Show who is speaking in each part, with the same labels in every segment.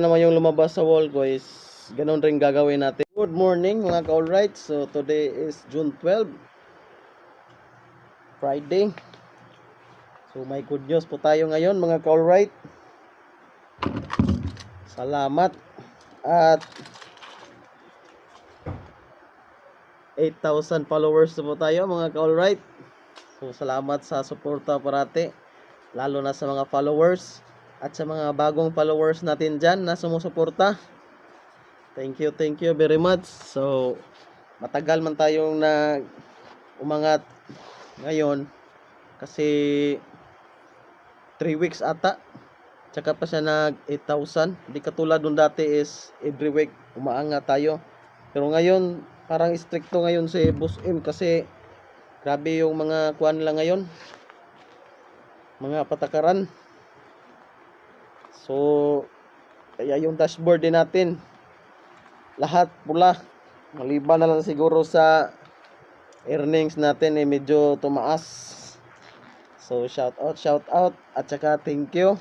Speaker 1: Naman yung lumabas sa wall ko is ganun rin gagawin natin. Good morning mga ka-alright. So today is June 12, Friday. So may good news po tayo ngayon mga ka-alright. Salamat. At 8,000 followers na po tayo mga ka-alright. So salamat sa suporta parati, lalo na sa mga followers at sa mga bagong followers natin dyan na sumusuporta. Thank you very much. So matagal man tayong umangat ngayon kasi 3 weeks ata, tsaka pa siya nag 8,000. Hindi katulad nung dati is every week umaangat tayo. Pero ngayon parang stricto ngayon si Boss M kasi grabe yung mga kuan lang ngayon, mga patakaran. So kaya yung dashboard din natin lahat pula, maliban na lang siguro sa earnings natin medyo tumaas. So shout out at saka thank you.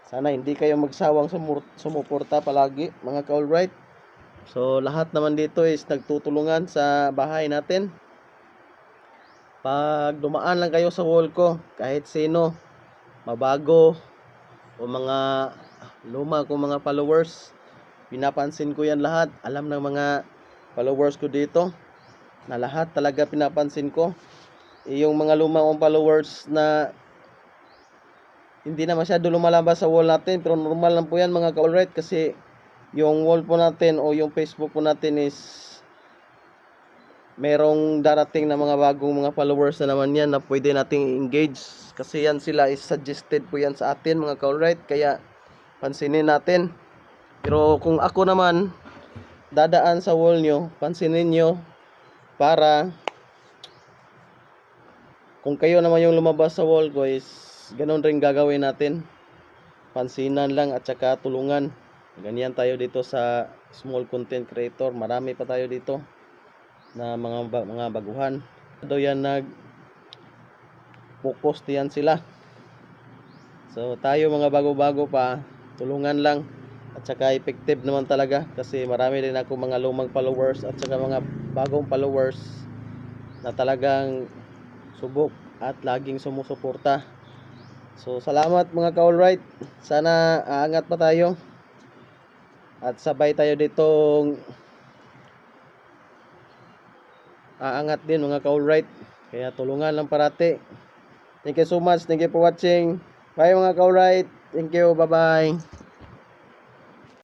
Speaker 1: Sana hindi kayo magsawang sumuporta palagi mga ka-alright. So lahat naman dito is nagtutulungan sa bahay natin. Pag dumaan lang kayo sa wall ko, kahit sino, mabago o mga luma kong mga followers, pinapansin ko yan lahat. Alam ng mga followers ko dito na lahat talaga pinapansin ko. Yung mga luma kong followers na hindi na masyado lumalabas sa wall natin, pero normal lang po yan mga ka-alright, kasi yung wall po natin o yung Facebook po natin is merong darating na mga bagong mga followers na naman yan na pwede nating engage, kasi yan sila is suggested po yan sa atin mga ka-alright, kaya pansinin natin. Pero kung ako naman dadaan sa wall nyo, pansinin nyo, para kung kayo naman yung lumabas sa wall ko is ganun rin gagawin natin. Pansinan lang at saka tulungan. Ganyan tayo dito sa small content creator. Marami pa tayo dito na mga baguhan. Daw yan focus diyan sila. So tayo mga bago-bago pa, tulungan lang. At saka effective naman talaga, kasi marami din ako mga lumang followers at saka mga bagong followers na talagang subok at laging sumusuporta. So salamat mga ka-alright. Sana aangat pa tayo at sabay tayo ditong aangat din mga ka-alright. Kaya tulungan lang parati. Thank you so much. Thank you for watching. Bye mga ka-alright. Thank you. Bye bye.